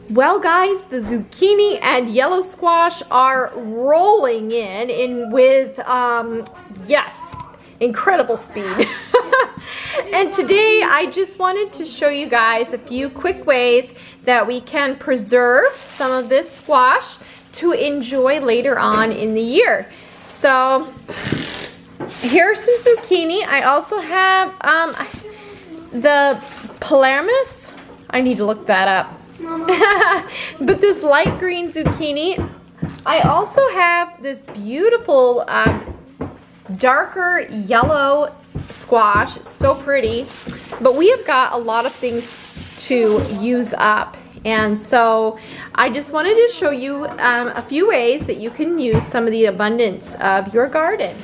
Well guys, the zucchini and yellow squash are rolling in with, yes, incredible speed. And today I just wanted to show you guys a few quick ways that we can preserve some of this squash to enjoy later on in the year. So here's some zucchini. I also have the Palermis. I need to look that up. But this light green zucchini. I also have this beautiful darker yellow squash. It's so pretty. But we have got a lot of things to use up. And so I just wanted to show you a few ways that you can use some of the abundance of your garden.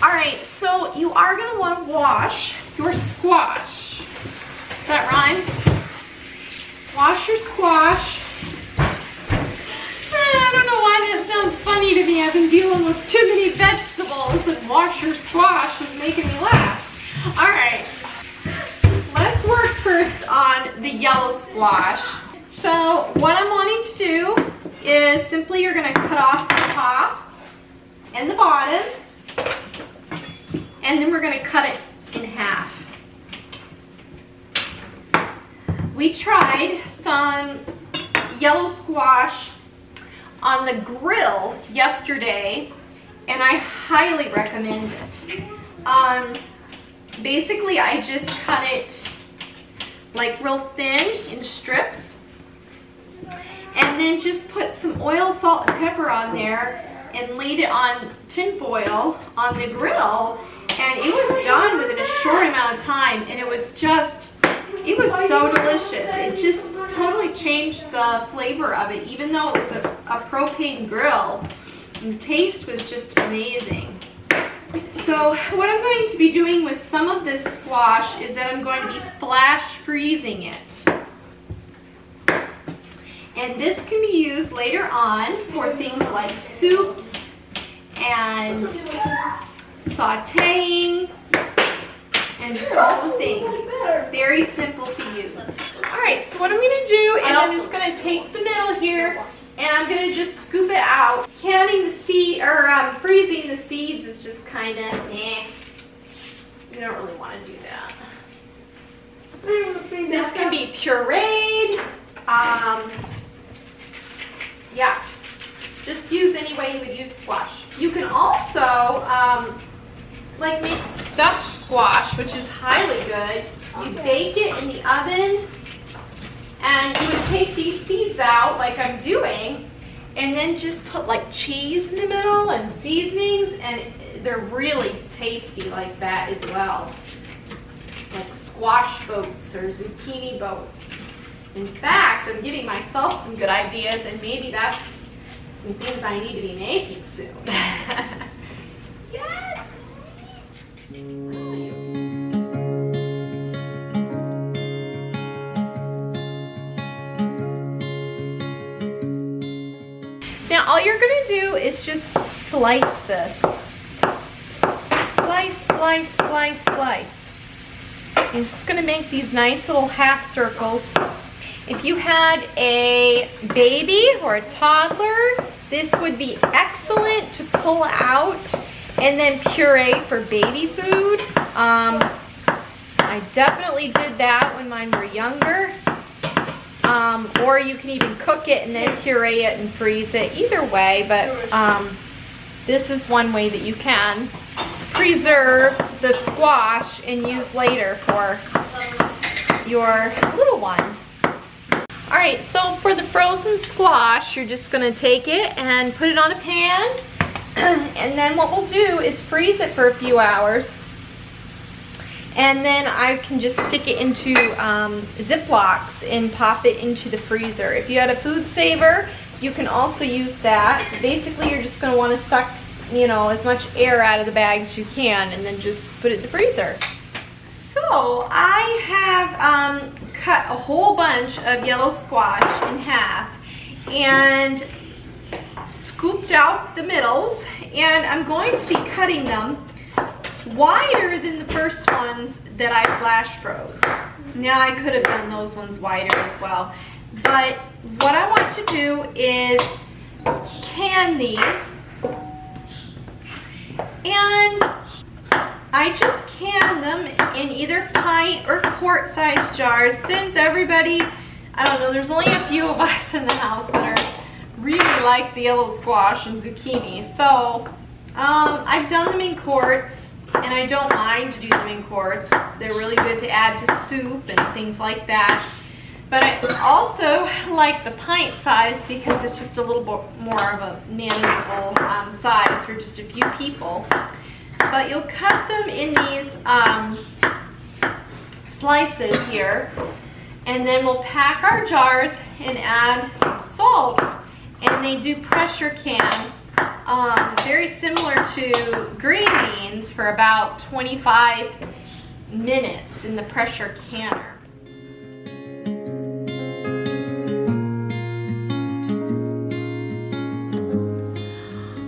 Alright, so you are going to want to wash your squash. Does that rhyme? Wash your squash. I don't know why that sounds funny to me. I've been dealing with too many vegetables, and wash your squash is making me laugh. Alright, let's work first on the yellow squash. So what I'm wanting to do is simply you're going to cut off the top and the bottom, and then we're going to cut it in half. We tried some yellow squash on the grill yesterday, and I highly recommend it. Basically, I just cut it like real thin in strips, and then just put some oil, salt, and pepper on there, and laid it on tin foil on the grill, and it was done within a short amount of time, and it was so delicious. It just totally changed the flavor of it, even though it was a propane grill. And the taste was just amazing. So what I'm going to be doing with some of this squash is that I'm going to be flash freezing it. And this can be used later on for things like soups and sauteing and just all the things. Very simple to use. Alright, so what I'm going to do is I'm just going to take the middle here and I'm going to just scoop it out. Canning the seed, or freezing the seeds is just kind of eh. You don't really want to do that. This can be pureed. Yeah, just use any way you would use squash. You can also like make stuffed squash, which is highly good. You bake it in the oven, and you would take these seeds out like I'm doing, and then just put like cheese in the middle and seasonings, and they're really tasty like that as well. Like squash boats or zucchini boats. In fact, I'm giving myself some good ideas, and maybe that's some things I need to be making soon. Yes! Now all you're going to do is just slice this. Slice, slice, slice, slice. You're just going to make these nice little half circles. If you had a baby or a toddler, this would be excellent to pull out and then puree for baby food. I definitely did that when mine were younger. Or you can even cook it and then puree it and freeze it. Either way, but this is one way that you can preserve the squash and use later for your little one. Alright, so for the frozen squash, you're just going to take it and put it on a pan. And then what we'll do is freeze it for a few hours. And then I can just stick it into Ziplocs and pop it into the freezer. If you had a food saver, you can also use that. Basically, you're just going to want to suck, you know, as much air out of the bag as you can, and then just put it in the freezer. So I have cut a whole bunch of yellow squash in half, and scooped out the middles, and I'm going to be cutting them wider than the first ones that I flash froze. Now I could have done those ones wider as well, but what I want to do is can these, and I just can them in either pint or quart size jars. Since everybody, I don't know, there's only a few of us in the house that are really like the yellow squash and zucchini, so I've done them in quarts, and I don't mind to do them in quarts. They're really good to add to soup and things like that. But I also like the pint size because it's just a little bit more of a manageable size for just a few people. But you'll cut them in these slices here, and then we'll pack our jars and add some salt, and they do pressure can, very similar to green beans, for about 25 minutes in the pressure canner.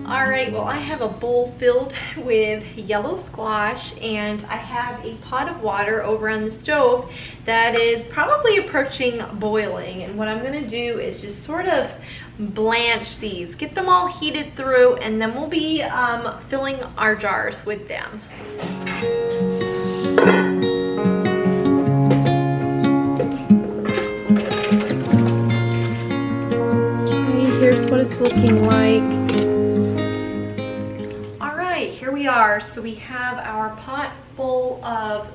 All right, well, I have a bowl filled with yellow squash, and I have a pot of water over on the stove that is probably approaching boiling. And what I'm gonna do is just sort of blanch these, get them all heated through, and then we'll be filling our jars with them. Okay, here's what it's looking like. Here we are. So we have our pot full of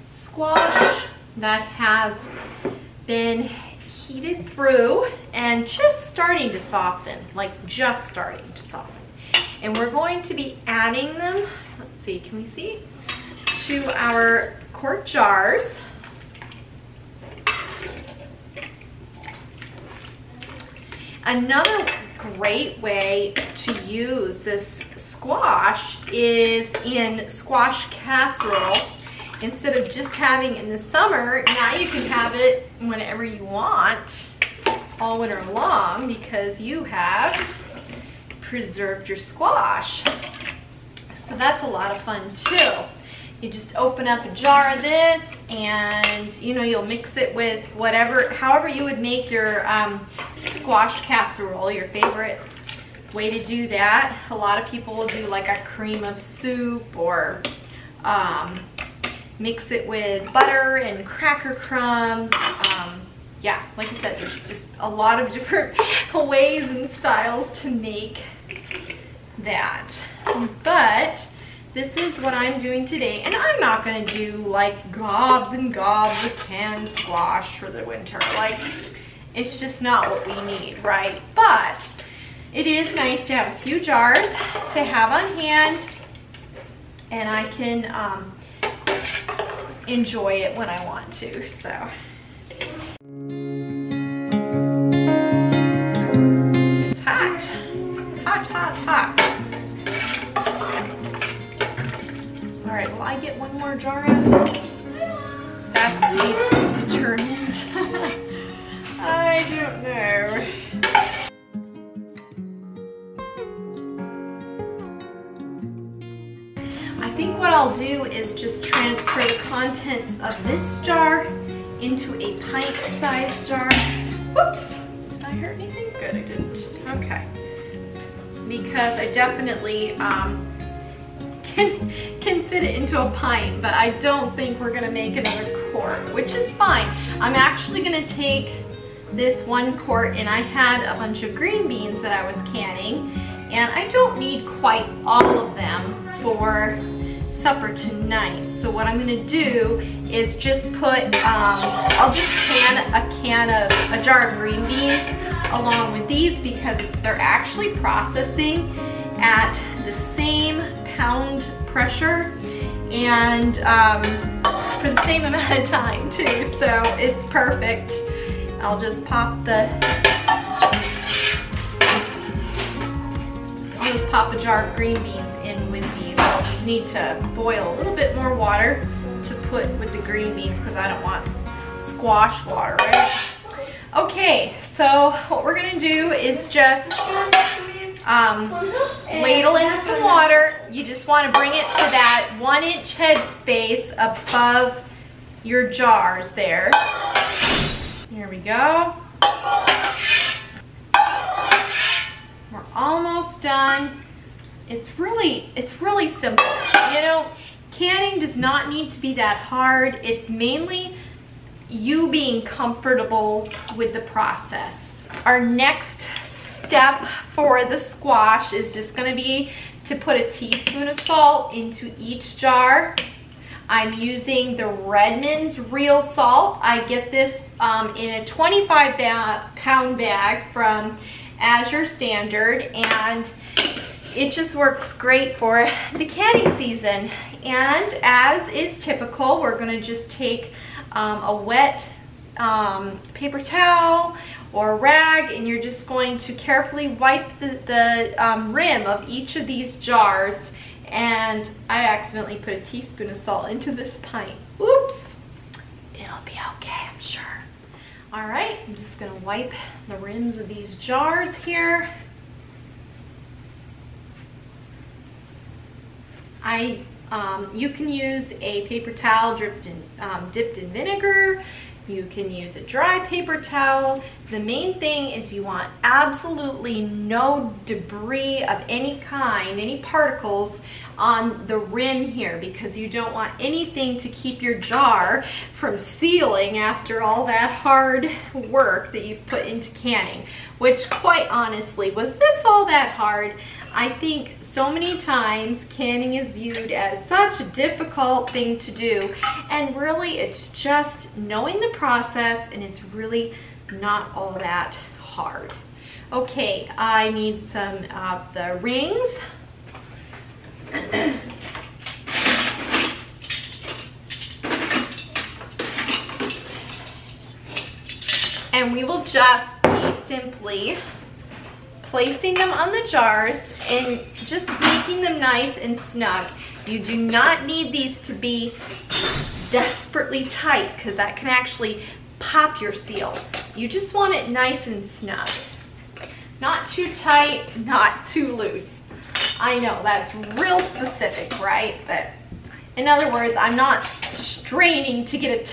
squash that has been heated through and just starting to soften, like just starting to soften. And we're going to be adding them, let's see, can we see? To our quart jars. Another great way to use this squash is in squash casserole. Instead of just having it in the summer, now you can have it whenever you want, all winter long, because you have preserved your squash. So that's a lot of fun too. You just open up a jar of this, and you know, you'll mix it with whatever, however you would make your squash casserole, your favorite way to do that. A lot of people will do like a cream of soup, or mix it with butter and cracker crumbs. Yeah, like I said, there's just a lot of different ways and styles to make that. But this is what I'm doing today, and I'm not going to do like gobs and gobs of canned squash for the winter. Like, it's just not what we need, right? But it is nice to have a few jars to have on hand, and I can enjoy it when I want to. So it's hot, hot, hot, hot. All right, will I get one more jar out of this? That's to be determined. I don't know. I think what I'll do is just transfer the contents of this jar into a pint-sized jar. Whoops! Did I hurt anything? Good, I didn't. Okay. Because I definitely can fit it into a pint, but I don't think we're gonna make another quart, which is fine. I'm actually gonna take this 1 quart, and I had a bunch of green beans that I was canning, and I don't need quite all of them for supper tonight. So what I'm gonna do is just put, I'll just can a jar of green beans along with these, because they're actually processing at the same pound pressure and for the same amount of time too, so it's perfect. I'll just pop a jar of green beans in with these. I'll just need to boil a little bit more water to put with the green beans, because I don't want squash water, right? Okay, so what we're gonna do is just ladle in some water. You just want to bring it to that 1-inch head space above your jars there. Here we go. We're almost done. It's really simple. You know, canning does not need to be that hard. It's mainly you being comfortable with the process. Our next step for the squash is just going to be to put a teaspoon of salt into each jar. I'm using the Redmond's real salt. I get this in a 25-pound bag from Azure Standard, and it just works great for the canning season. And as is typical, we're going to just take a wet paper towel or rag, and you're just going to carefully wipe the rim of each of these jars. And I accidentally put a teaspoon of salt into this pint. Oops. It'll be okay, I'm sure. All right, I'm just gonna wipe the rims of these jars here. You can use a paper towel dipped in vinegar. You can use a dry paper towel. The main thing is you want absolutely no debris of any kind, any particles on the rim here, because you don't want anything to keep your jar from sealing after all that hard work that you've put into canning. Which, quite honestly, was this all that hard? I think so many times canning is viewed as such a difficult thing to do, and really it's just knowing the process, and it's really not all that hard. Okay, I need some of the rings. And we will just be simply placing them on the jars and just making them nice and snug. You do not need these to be desperately tight, because that can actually pop your seal. You just want it nice and snug. Not too tight, not too loose. I know that's real specific, right? But in other words, I'm not straining to get a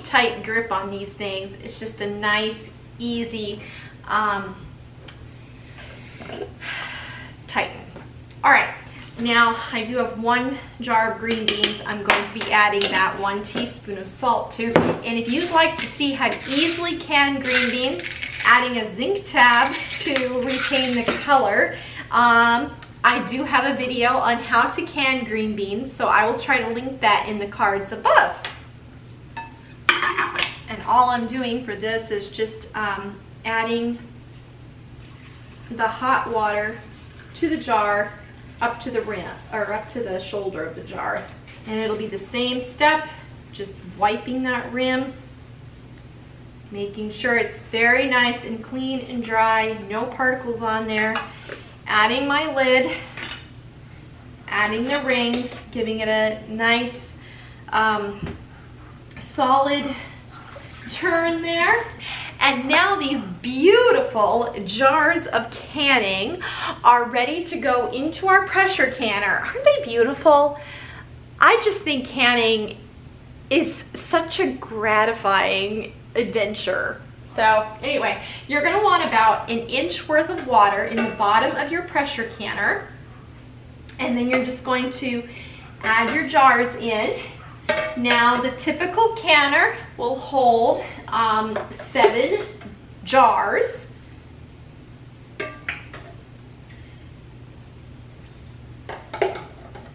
tight grip on these things. It's just a nice, easy tighten. All right, now I do have 1 jar of green beans. I'm going to be adding that 1 teaspoon of salt to. And if you'd like to see how to easily can green beans, adding a zinc tab to retain the color, I do have a video on how to can green beans, so I will try to link that in the cards above. And all I'm doing for this is just adding the hot water to the jar up to the rim, or up to the shoulder of the jar. And it'll be the same step, just wiping that rim, making sure it's very nice and clean and dry, no particles on there. Adding my lid, adding the ring, giving it a nice solid turn there. And now these beautiful jars of canning are ready to go into our pressure canner. Aren't they beautiful? I just think canning is such a gratifying adventure. So anyway, you're going to want about 1 inch worth of water in the bottom of your pressure canner. And then you're just going to add your jars in. Now the typical canner will hold 7 jars.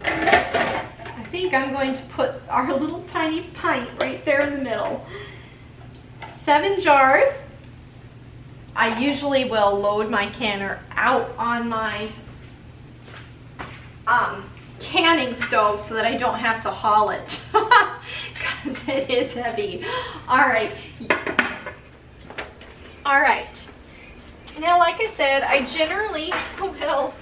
I think I'm going to put our little tiny pint right there in the middle. 7 jars. I usually will load my canner out on my canning stove so that I don't have to haul it, because it is heavy. All right. Now, like I said, I generally will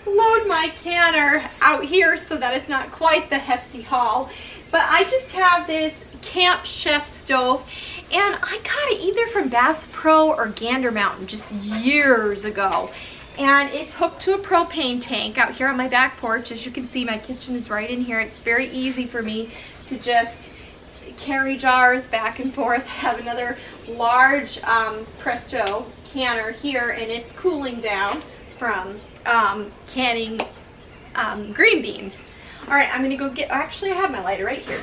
load my canner out here so that it's not quite the hefty haul, but I just have this Camp Chef stove, and I got it either from Bass Pro or Gander Mountain just years ago. And it's hooked to a propane tank out here on my back porch. As you can see, my kitchen is right in here. It's very easy for me to just carry jars back and forth. I have another large Presto canner here, and it's cooling down from canning green beans. All right, I'm gonna go get, actually I have my lighter right here.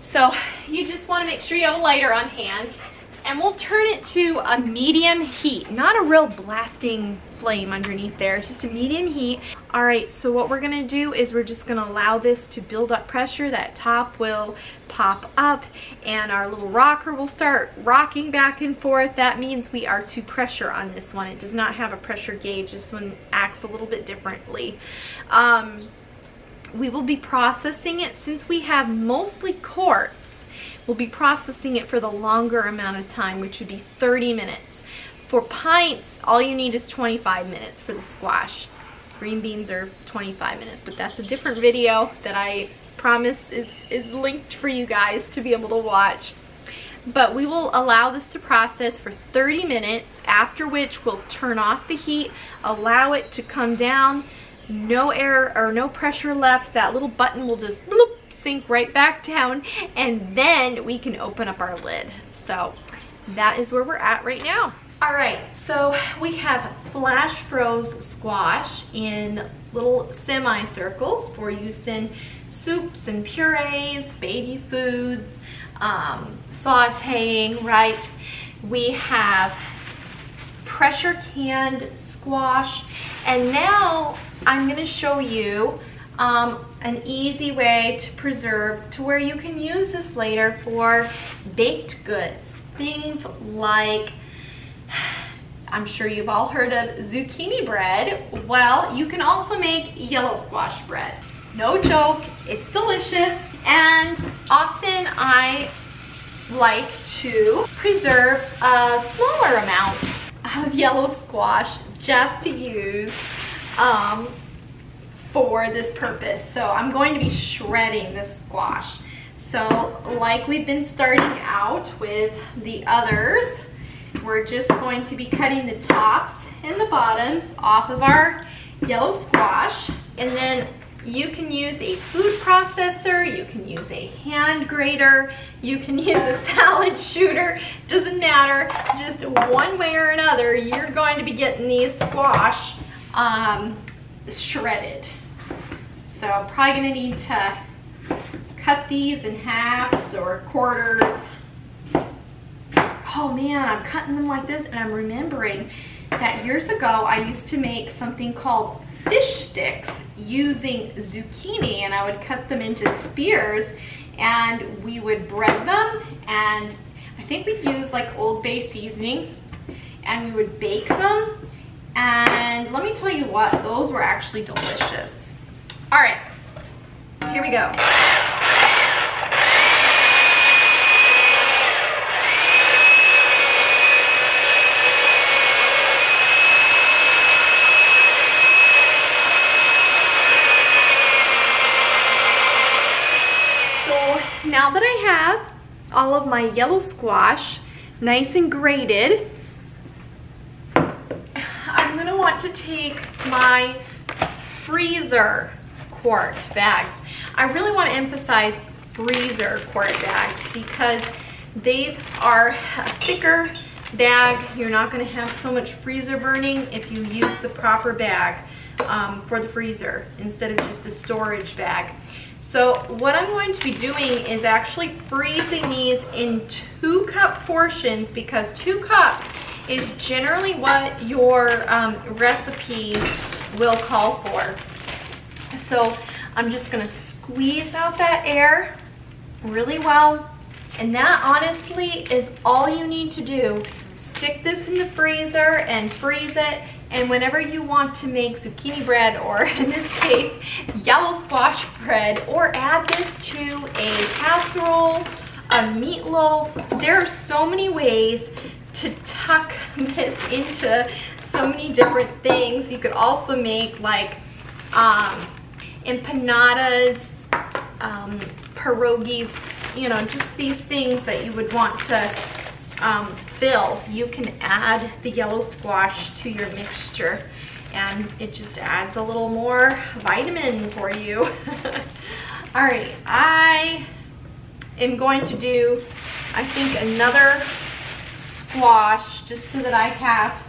So you just wanna make sure you have a lighter on hand, and we'll turn it to a medium heat, not a real blasting flame underneath there, it's just a medium heat. All right, so what we're gonna do is we're just gonna allow this to build up pressure. That top will pop up and our little rocker will start rocking back and forth. That means we are to pressure on this one. It does not have a pressure gauge. This one acts a little bit differently. We will be processing it, since we have mostly quarts, we'll be processing it for the longer amount of time, which would be 30 minutes. For pints, all you need is 25 minutes for the squash. Green beans are 25 minutes, but that's a different video that I promise is linked for you guys to be able to watch. But we will allow this to process for 30 minutes, after which we'll turn off the heat, allow it to come down. No air or no pressure left. That little button will just bloop, sink right back down, and then we can open up our lid. So that is where we're at right now. All right, so we have flash froze squash in little semicircles for use in soups and purees, baby foods, sauteing, right? We have pressure canned squash, and now I'm going to show you an easy way to preserve, to where you can use this later for baked goods. Things like, I'm sure you've all heard of zucchini bread. Well, you can also make yellow squash bread. No joke, it's delicious, and often I like to preserve a smaller amount of yellow squash just to use for this purpose. So I'm going to be shredding this squash. So like we've been starting out with the others, we're just going to be cutting the tops and the bottoms off of our yellow squash, and then you can use a food processor, you can use a hand grater, you can use a salad shooter, doesn't matter, just one way or another, you're going to be getting these squash shredded. So I'm probably gonna need to cut these in halves or quarters. Oh man, I'm cutting them like this, and I'm remembering that years ago I used to make something called fish sticks using zucchini, and I would cut them into spears and we would bread them, and I think we'd use like Old Bay seasoning, and we would bake them, and let me tell you what, those were actually delicious. All right, here we go. Now that I have all of my yellow squash nice and grated, I'm going to want to take my freezer quart bags. I really want to emphasize freezer quart bags because these are a thicker bag. You're not going to have so much freezer burning if you use the proper bag for the freezer instead of just a storage bag. So what I'm going to be doing is actually freezing these in 2-cup portions, because 2 cups is generally what your recipe will call for. So I'm just going to squeeze out that air really well, and that honestly is all you need to do. Stick this in the freezer and freeze it, and whenever you want to make zucchini bread, or in this case yellow squash bread, or add this to a casserole, a meatloaf, there are so many ways to tuck this into so many different things. You could also make like empanadas, pierogies, you know, just these things that you would want to fill. You can add the yellow squash to your mixture, and it just adds a little more vitamin for you. All right, I am going to do, I think, another squash just so that I have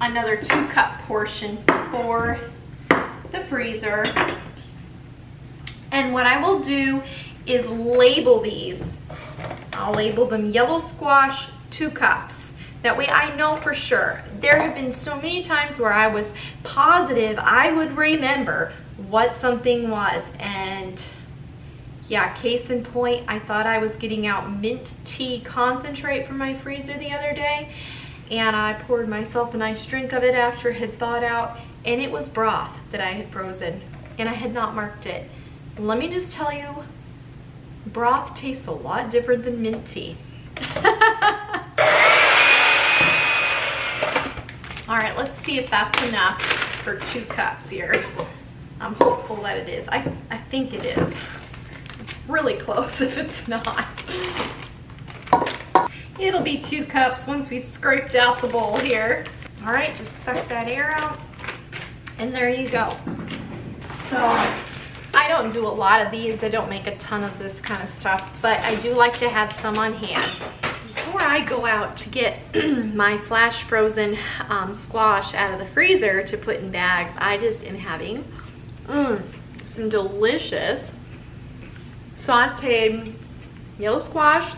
another 2-cup portion for the freezer. And what I will do is label these. I'll label them yellow squash 2 cups. That way I know for sure. There have been so many times where I was positive I would remember what something was, and yeah, case in point, I thought I was getting out mint tea concentrate from my freezer the other day, and I poured myself a nice drink of it after it had thawed out, and it was broth that I had frozen, and I had not marked it. Let me just tell you, broth tastes a lot different than mint tea. All right, let's see if that's enough for 2 cups here. I'm hopeful that it is. I think it is. It's really close if it's not. It'll be 2 cups once we've scraped out the bowl here. All right, just suck that air out, and there you go. So I don't do a lot of these. I don't make a ton of this kind of stuff, but I do like to have some on hand. Before I go out to get my flash frozen squash out of the freezer to put in bags, I just am having some delicious sauteed yellow squash,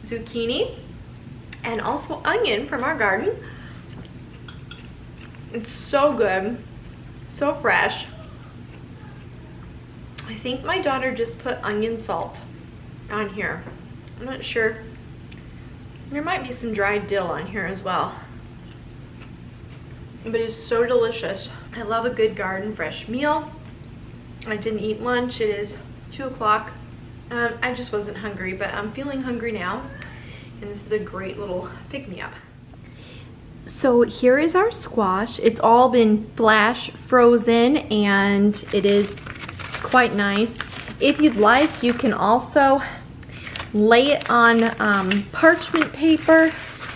zucchini, and also onion from our garden. It's so good, so fresh. I think my daughter just put onion salt on here. I'm not sure. There might be some dried dill on here as well. But it's so delicious. I love a good garden fresh meal. I didn't eat lunch. It is 2 o'clock. I just wasn't hungry, but I'm feeling hungry now. And this is a great little pick-me-up. So here is our squash. It's all been flash frozen, and it is quite nice. If you'd like, you can also lay it on parchment paper,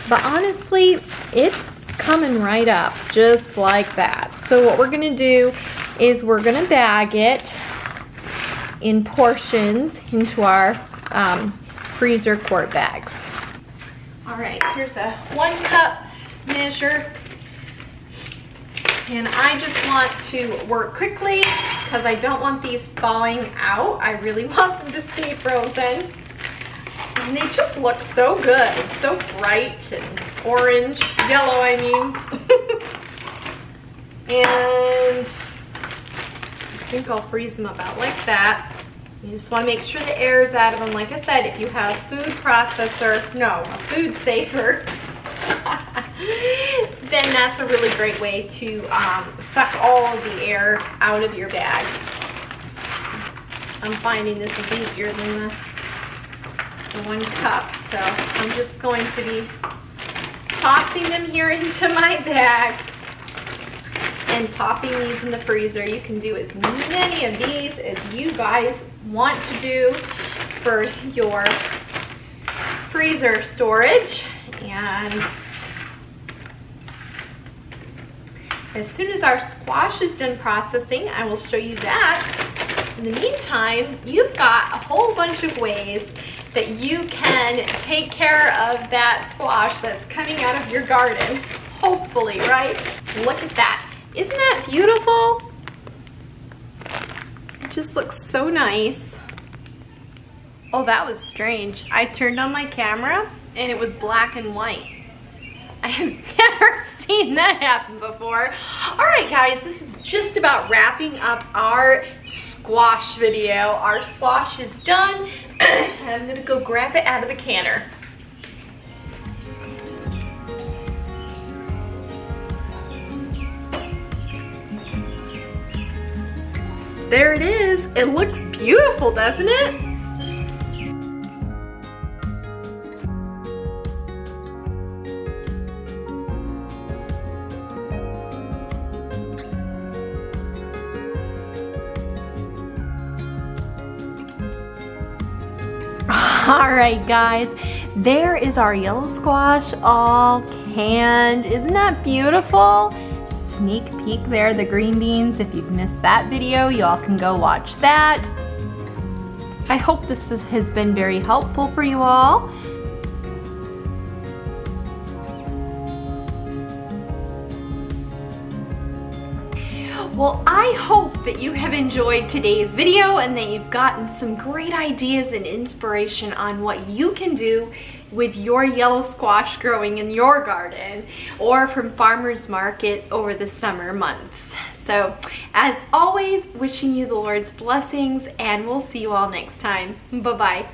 but honestly, it's coming right up just like that. So what we're gonna do is we're gonna bag it in portions into our freezer quart bags. All right, here's a 1 cup measure. And I just want to work quickly because I don't want these thawing out. I really want them to stay frozen. And they just look so good. It's so bright and orange, yellow I mean. And I think I'll freeze them about like that. You just want to make sure the air is out of them. Like I said, if you have a food processor, no, a food saver, then that's a really great way to suck all of the air out of your bags. I'm finding this is easier than the 1 cup, so I'm just going to be tossing them here into my bag and popping these in the freezer. You can do as many of these as you guys want to do for your freezer storage. And as soon as our squash is done processing, I will show you that. In the meantime, you've got a whole bunch of ways that you can take care of that squash that's coming out of your garden. Hopefully, right? Look at that. Isn't that beautiful? It just looks so nice. Oh, that was strange. I turned on my camera and it was black and white. I have never seen that happen before. All right, guys, this is just about wrapping up our squash video. Our squash is done. I'm gonna go grab it out of the canner. There it is. It looks beautiful, doesn't it? All right, guys, there is our yellow squash all canned. Isn't that beautiful? sneak peek there, the green beans. If you've missed that video, y'all can go watch that. I hope this has been very helpful for you all. Well, I hope that you have enjoyed today's video and that you've gotten some great ideas and inspiration on what you can do with your yellow squash growing in your garden or from farmer's market over the summer months. So, as always, wishing you the Lord's blessings, and we'll see you all next time. Bye-bye.